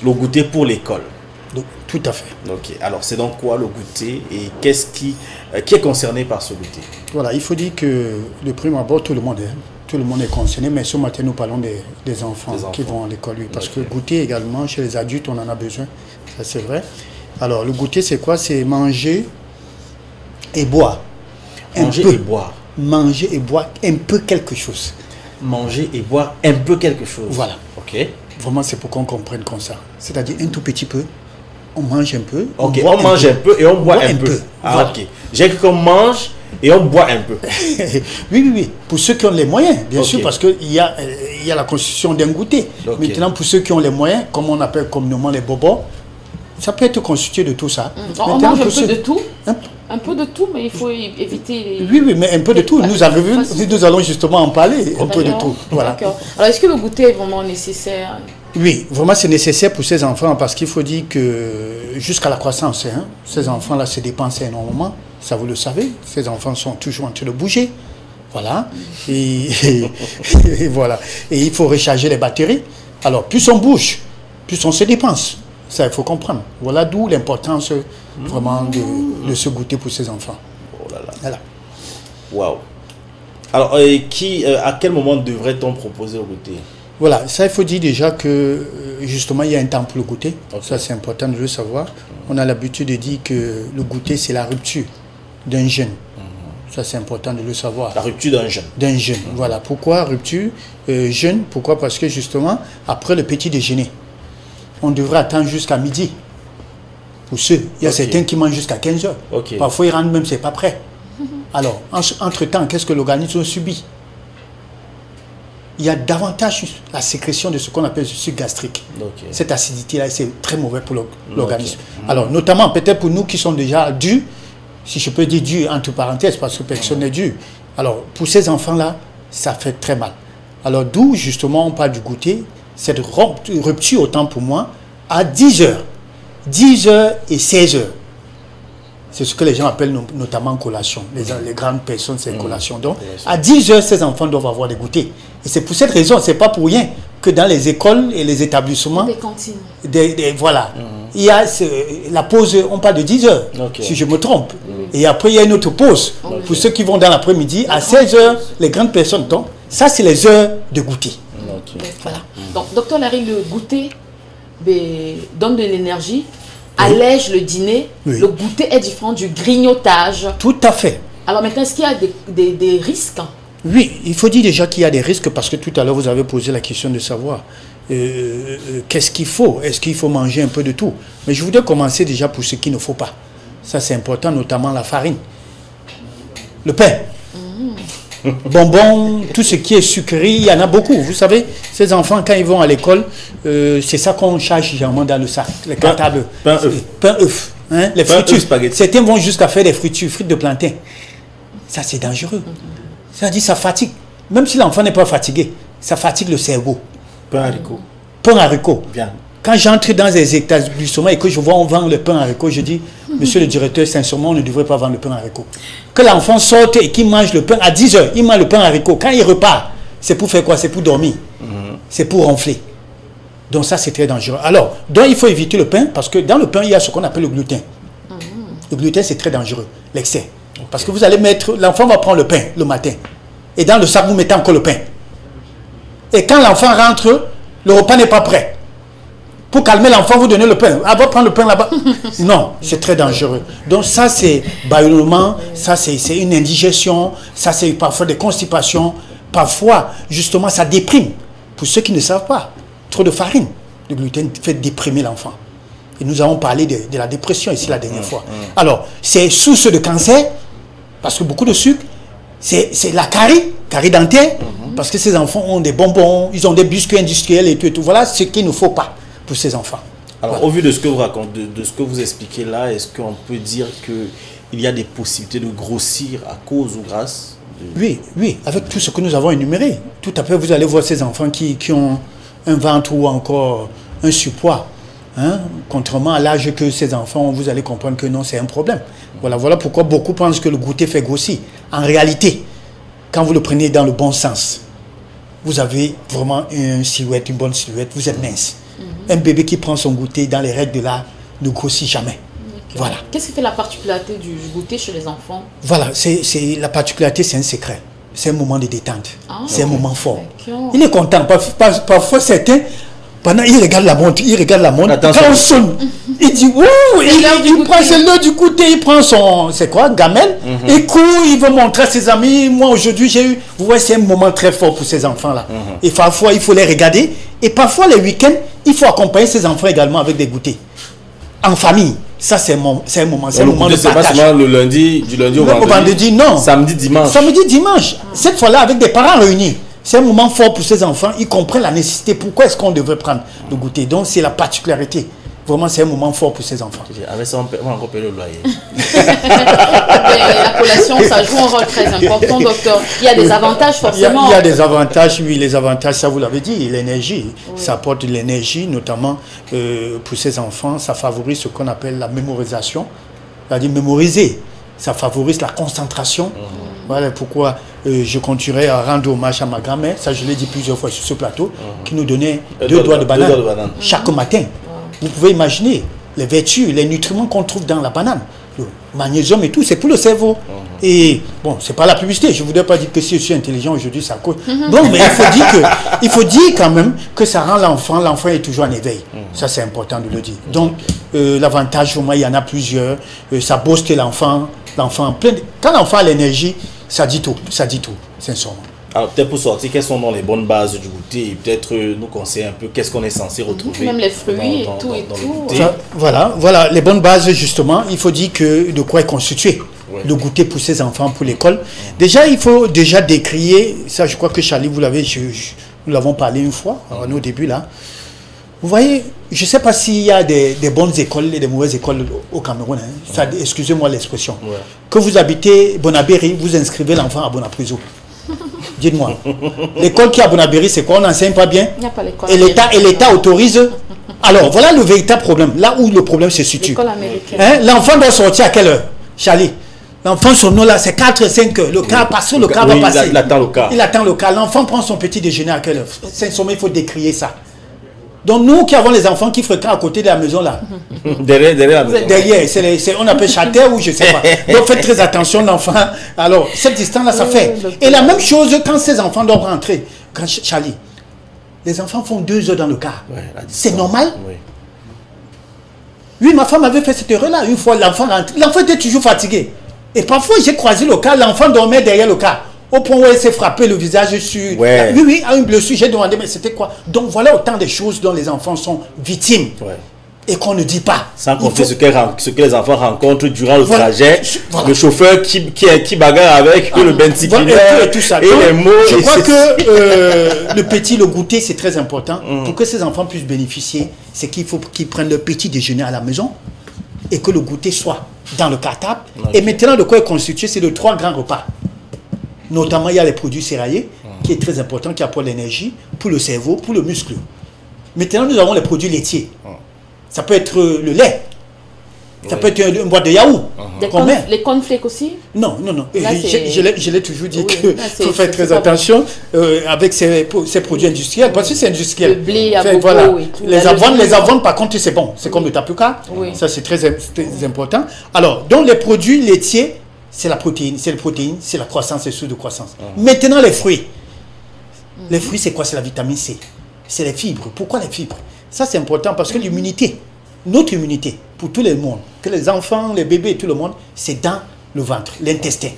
Le goûter pour l'école. Tout à fait. Ok, alors c'est donc quoi le goûter et qu'est-ce qui est concerné par ce goûter? Voilà, il faut dire que de prime abord, tout le monde est concerné, mais ce matin, nous parlons des enfants qui vont à l'école, oui, parce que goûter également, chez les adultes, on en a besoin, ça c'est vrai. Alors, le goûter, c'est quoi? C'est manger et boire. Manger et boire. Manger et boire un peu quelque chose. Manger et boire un peu quelque chose. Voilà. Ok. Vraiment, c'est pour qu'on comprenne comme ça. C'est-à-dire un tout petit peu, on mange un peu. Ok, on mange un peu et on boit un peu. Ah, voilà. ok. J'ai cru qu'on mange et on boit un peu. Oui. Pour ceux qui ont les moyens, bien sûr, parce qu'il y a la constitution d'un goûter. Maintenant, pour ceux qui ont les moyens, comme on appelle communément les bobos, ça peut être constitué de tout ça. On mange un peu de tout. Un peu de tout, mais il faut éviter les... Oui, mais un peu de tout. Nous allons justement en parler, un peu de tout. Voilà. D'accord. Alors, est-ce que le goûter est vraiment nécessaire? Oui, vraiment c'est nécessaire pour ces enfants parce qu'il faut dire que jusqu'à la croissance, ces enfants-là se dépensent énormément. Ça, vous le savez, ces enfants sont toujours en train de bouger. Voilà. Et voilà. Et il faut recharger les batteries. Alors, plus on bouge, plus on se dépense. Ça, il faut comprendre. Voilà d'où l'importance vraiment de ce goûter pour ces enfants. Oh là là. Voilà. Waouh. Alors, à quel moment devrait-on proposer le goûter? Voilà, ça il faut dire déjà que justement il y a un temps pour le goûter. Okay. Ça c'est important de le savoir. On a l'habitude de dire que le goûter c'est la rupture d'un jeûne. Ça c'est important de le savoir. La rupture d'un jeûne. D'un jeûne, voilà. Pourquoi rupture jeûne? Pourquoi? Parce que justement, après le petit déjeuner, on devrait attendre jusqu'à midi. Pour ceux, il y a certains qui mangent jusqu'à 15 heures. Parfois ils rentrent même, c'est pas prêt. Alors, entre-temps, qu'est-ce que l'organisme subit? Il y a davantage la sécrétion de ce qu'on appelle le sucre gastrique. Cette acidité-là, c'est très mauvais pour l'organisme. Alors, notamment, peut-être pour nous qui sommes déjà durs, si je peux dire dur entre parenthèses, parce que personne n'est dur. Alors, pour ces enfants-là, ça fait très mal. Alors, d'où, justement, on parle du goûter, cette rupture, autant pour moi, à 10 heures. 10 heures et 16 heures. C'est ce que les gens appellent notamment collation. Les grandes personnes, c'est collation. Donc, à 10 heures, ces enfants doivent avoir des goûters. Et c'est pour cette raison, c'est pas pour rien que dans les écoles et les établissements... Des cantines. Voilà. Il y a la pause, on parle de 10 heures, si je me trompe. Et après, il y a une autre pause. Pour ceux qui vont dans l'après-midi, à 16 heures, les grandes personnes. Donc, ça, c'est les heures de goûter. Voilà. Donc, docteur Larry, le goûter donne de l'énergie, allège le dîner. Le goûter est différent du grignotage. Tout à fait. Alors maintenant, est-ce qu'il y a des risques? Oui, il faut dire déjà qu'il y a des risques parce que tout à l'heure, vous avez posé la question de savoir qu'est-ce qu'il faut? Est-ce qu'il faut manger un peu de tout? Mais je voudrais commencer déjà pour ce qu'il ne faut pas. Ça, c'est important, notamment la farine. Le pain. Bonbons, tout ce qui est sucrerie, il y en a beaucoup. Vous savez, ces enfants, quand ils vont à l'école, c'est ça qu'on charge généralement dans le sac, les cartables. Pain œuf. Pain œuf. Hein, les fritures. Certains vont jusqu'à faire des fritures, frites de plantain. Ça, c'est dangereux. C'est-à-dire, ça fatigue. Même si l'enfant n'est pas fatigué, ça fatigue le cerveau. Pain haricot. Pain haricot. Bien. Quand j'entre dans les établissements et que je vois on vend le pain haricot, je dis, monsieur le directeur, sincèrement, on ne devrait pas vendre le pain haricot. Que l'enfant sorte et qu'il mange le pain à 10 heures, il mange le pain haricot. Quand il repart, c'est pour faire quoi? C'est pour dormir. C'est pour ronfler. Donc ça, c'est très dangereux. Alors, donc il faut éviter le pain parce que dans le pain, il y a ce qu'on appelle le gluten. Le gluten, c'est très dangereux, l'excès. Parce que vous allez mettre, l'enfant va prendre le pain le matin. Et dans le sac, vous mettez encore le pain. Et quand l'enfant rentre, le repas n'est pas prêt. Pour calmer l'enfant, vous donnez le pain. Ah, va prendre le pain là-bas. Non, c'est très dangereux. Donc ça, c'est ballonnement, ça, c'est une indigestion, ça, c'est parfois des constipations. Parfois, justement, ça déprime. Pour ceux qui ne savent pas, trop de farine, le gluten fait déprimer l'enfant. Et nous avons parlé de la dépression ici la dernière fois. Alors, c'est source de cancer, parce que beaucoup de sucre, c'est la carie dentaire, parce que ces enfants ont des bonbons, ils ont des biscuits industriels et tout et tout. Voilà ce qu'il ne faut pas pour ces enfants. Alors, voilà. Au vu de ce que vous racontez, de ce que vous expliquez là, est-ce qu'on peut dire qu'il y a des possibilités de grossir à cause ou grâce Oui, avec tout ce que nous avons énuméré. Tout à fait, vous allez voir ces enfants qui ont un ventre ou encore un surpoids. Hein? Contrairement à l'âge que ces enfants, vous allez comprendre que non, c'est un problème. Voilà pourquoi beaucoup pensent que le goûter fait grossir. En réalité, quand vous le prenez dans le bon sens, vous avez vraiment une silhouette, une bonne silhouette, vous êtes mince. Un bébé qui prend son goûter dans les règles de l'art ne grossit jamais. Voilà. Qu'est-ce qui fait la particularité du goûter chez les enfants? Voilà, la particularité, c'est un secret. C'est un moment de détente. C'est un moment fort. Il est content. Parfois, certains, pendant il regarde la montre, quand on sonne, il dit ouh, il prend l'heure du goûter, il prend son, c'est quoi, gamelle, il court, il veut montrer à ses amis. Moi aujourd'hui j'ai eu, vous voyez, c'est un moment très fort pour ces enfants là. Et parfois il faut les regarder, et parfois les week-ends il faut accompagner ces enfants également avec des goûters en famille. Ça c'est un moment, c'est un moment de partage. Pas seulement le lundi, du lundi au vendredi, non. Samedi, dimanche. Cette fois-là avec des parents réunis. C'est un moment fort pour ces enfants. Ils comprennent la nécessité. Pourquoi est-ce qu'on devrait prendre le goûter? Donc, c'est la particularité. Vraiment, c'est un moment fort pour ces enfants. Avec ça, on va encore payer le loyer. La collation, ça joue un rôle très important, docteur. Il y a des avantages, forcément. Il y a des avantages, oui. Les avantages, ça vous l'avez dit, l'énergie. Oui. Ça apporte de l'énergie, notamment pour ces enfants. Ça favorise ce qu'on appelle la mémorisation. C'est-à-dire mémoriser. Ça favorise la concentration. Voilà pourquoi je continuerai à rendre hommage à ma grand-mère, ça je l'ai dit plusieurs fois sur ce plateau, qui nous donnait deux doigts de banane chaque matin. Vous pouvez imaginer les vertus, les nutriments qu'on trouve dans la banane, le magnésium et tout, c'est pour le cerveau. Et bon, c'est pas la publicité, je ne voudrais pas dire que si je suis intelligent aujourd'hui, ça cause. Bon, mais il faut dire quand même que ça rend l'enfant est toujours en éveil. Ça c'est important de le dire. Donc, l'avantage, au moins, il y en a plusieurs. Ça booste l'enfant. Quand l'enfant a l'énergie, ça dit tout, sincèrement. Alors peut-être pour sortir, quelles sont dans les bonnes bases du goûter et peut-être nous conseiller un peu qu'est-ce qu'on est censé retrouver. Même les fruits dans le goûter. Voilà, les bonnes bases justement, il faut dire que de quoi est constitué le goûter pour ses enfants, pour l'école. Déjà, il faut déjà décrier, ça je crois que Charlie, nous l'avons parlé une fois, au début là. Vous voyez, je ne sais pas s'il y a des bonnes écoles et des mauvaises écoles au Cameroun. Hein. Excusez-moi l'expression. Que vous habitez Bonabéry, vous inscrivez l'enfant à Bonapruso. Dites-moi. L'école qui est à Bonabéry, c'est quoi? On n'enseigne pas bien? Il n'y a pas l'école. Et l'État autorise. Alors, voilà le véritable problème. Là où le problème se situe. L'école américaine. Hein? L'enfant doit sortir à quelle heure, Charlie? L'enfant, son nom là, c'est 4 5 heures. Le car passe, le car va passer. Il attend le car. Il attend le car. L'enfant prend son petit déjeuner à quelle heure? Sincèrement, il faut décrier ça. Donc nous qui avons les enfants qui fréquentent à côté de la maison là. Derrière la maison. Derrière, on appelle château ou je ne sais pas. Donc faites très attention l'enfant. Alors cette distance là ça fait. Et la même chose quand ces enfants doivent rentrer. Quand Charlie, les enfants font 2 heures dans le car. C'est normal. Oui, ma femme avait fait cette erreur là. Une fois l'enfant rentre. L'enfant était toujours fatigué. Et parfois j'ai croisé le car, l'enfant dormait derrière le car. Au point où elle s'est frappé le visage sur... Oui, à une blessure, j'ai demandé, mais c'était quoi? Donc voilà autant de choses dont les enfants sont victimes et qu'on ne dit pas. Sans compter ce que les enfants rencontrent durant le trajet, le chauffeur qui bagarre avec le benticulaire et tout ça. Et donc, les mots. Je crois que le goûter, c'est très important. Pour que ces enfants puissent bénéficier, c'est qu'il faut qu'ils prennent le petit déjeuner à la maison et que le goûter soit dans le cartable. Et maintenant, de quoi est constitué, c'est de 3 grands repas. Notamment, il y a les produits céréaliers, qui est très important, qui apporte l'énergie pour le cerveau, pour le muscle. Maintenant, nous avons les produits laitiers. Ça peut être le lait. Ça peut être une boîte de yaourt. Les cornflakes aussi? Non. Là, je l'ai toujours dit qu'il faut faire très attention avec ces produits industriels, parce que c'est industriel. Le blé à beaucoup et tout. Les avoines, par contre, c'est bon. C'est comme le tapuka. Ça, c'est très important. Alors, donc les produits laitiers, c'est la protéine, c'est la croissance, c'est source de croissance. Maintenant, les fruits. Les fruits, c'est quoi? C'est la vitamine C. C'est les fibres. Pourquoi les fibres? Ça, c'est important parce que l'immunité, notre immunité, pour tout le monde, que les enfants, les bébés, tout le monde, c'est dans le ventre, l'intestin.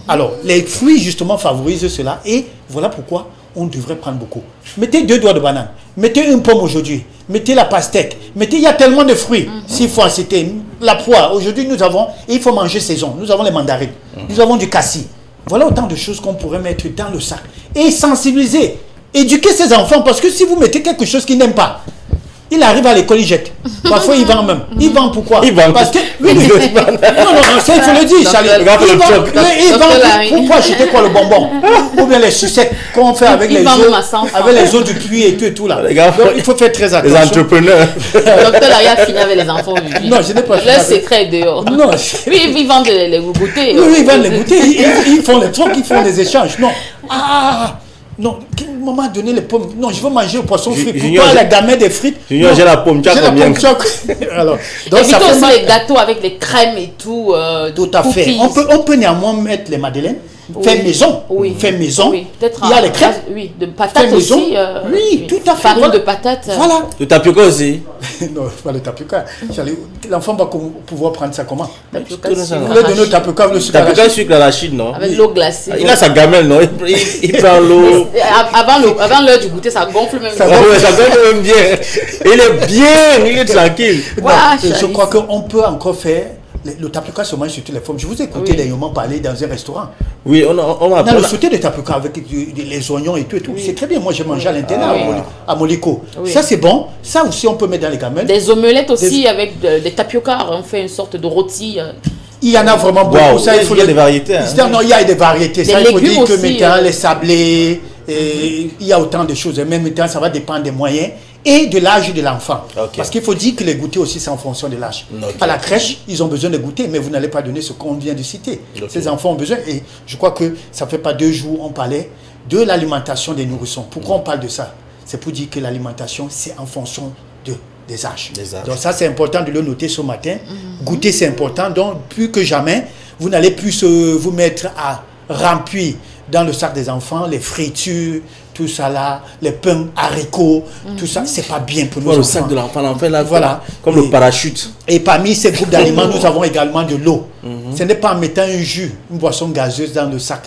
Alors, les fruits, justement, favorisent cela et voilà pourquoi on devrait prendre beaucoup. Mettez 2 doigts de banane, mettez une pomme aujourd'hui, mettez la pastèque, il y a tellement de fruits, s'il faut en citer, la poire, aujourd'hui nous avons, et il faut manger saison, nous avons les mandarines, nous avons du cassis. Voilà autant de choses qu'on pourrait mettre dans le sac. Et sensibiliser, éduquer ces enfants, parce que si vous mettez quelque chose qu'ils n'aiment pas, il arrive à l'école, il jette. Parfois, il vend même. Il vend pourquoi? Il vend parce que... Non, ça, il faut le dire, Charlie. Il vend pourquoi acheter quoi, le bonbon? Ou bien les sucettes qu'on fait avec les eaux du puits et tout là. Donc, il faut faire très attention. Les entrepreneurs. Le docteur Larry a fini avec les enfants aujourd'hui. Non, je n'ai pas fini. Le secret dehors. Non. Oui, ils vendent les goûters. Oui, ils vendent les goûters. Ils font les trucs, ils font des échanges. Non. Non, moment donné, les pommes. Non, je veux manger le poisson frit. Junior, Pourquoi la gamelle des frites? Junior, j'ai la pomme, tu as combien? Alors, donc évitez aussi les gâteaux avec les crèmes et tout. Tout à fait. On peut néanmoins mettre les madeleines. Fait maison. Oui. Fait maison. Oui. Il y a les crêpes. Oui, de patates aussi. Oui, tout à fait. Farine voilà. de patates. Voilà. Le tapioca aussi. Non, pas le tapioca. L'enfant va pouvoir prendre ça comment? Tapioca, Vous voulez donner au tapioca avec le sucre Tapioca arachide. sucre l'arachide, non? avec l'eau glacée. Il a sa gamelle, non? Il prend l'eau. Avant l'heure du goûter, ça gonfle même. Ça Ah ouais, ça donne même bien. Il est bien, il est tranquille. Non, je crois qu'on peut encore faire. Le tapioca se mange sur toutes les formes. Je vous ai écouté dernièrement parler dans un restaurant. Oui, on a le sauté de tapioca avec les oignons et tout et tout. Oui. C'est très bien. Moi, j'ai mangé à l'intérieur à Molico. Oui. Ça, c'est bon. Ça aussi, on peut mettre dans les gamelles. Des omelettes aussi avec des tapioca. On fait une sorte de rôti. Il y en a vraiment beaucoup. Wow. Ça, il y a des variétés. Hein. Non, il y a des variétés. Des ça, il faut dire aussi, que maintenant, les sablés, il y a autant de choses. En même temps, ça va dépendre des moyens et de l'âge de l'enfant. Okay. Parce qu'il faut dire que les goûters aussi, c'est en fonction de l'âge. Okay. À la crèche, ils ont besoin de goûter, mais vous n'allez pas donner ce qu'on vient de citer. Okay. Ces enfants ont besoin. Et je crois que ça ne fait pas 2 jours, on parlait de l'alimentation des nourrissons. Pourquoi on parle de ça? C'est pour dire que l'alimentation, c'est en fonction des âges. Donc ça, c'est important de le noter ce matin. Goûter, c'est important. Donc, plus que jamais, vous n'allez plus vous mettre à remplir dans le sac des enfants les fritures, tout ça là, les pains haricots, tout ça, c'est pas bien pour nous. Le sac de l'enfant, là, voilà. Comme le parachute. Et parmi ces groupes d'aliments, nous avons également de l'eau. Ce n'est pas en mettant un jus, une boisson gazeuse dans le sac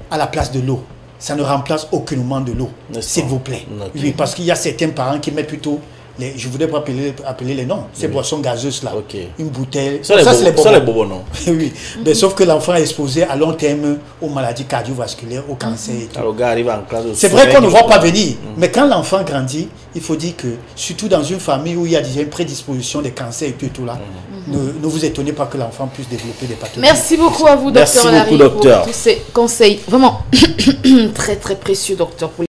à la place de l'eau. Ça ne remplace aucunement de l'eau, s'il vous plaît. Oui, parce qu'il y a certains parents qui mettent plutôt je ne voudrais pas appeler les noms, ces boissons gazeuses là. Une bouteille. Ça, c'est les bobos, non? Oui, mais sauf que l'enfant est exposé à long terme aux maladies cardiovasculaires, au cancer et tout. Alors, le gars arrive en classe. C'est vrai qu'on ne voit pas venir, mais quand l'enfant grandit, il faut dire que, surtout dans une famille où il y a déjà une prédisposition des cancers et tout là, ne vous étonnez pas que l'enfant puisse développer des pathologies. Merci beaucoup à vous, docteur Larry, pour tous ces conseils. Vraiment très très précieux, docteur.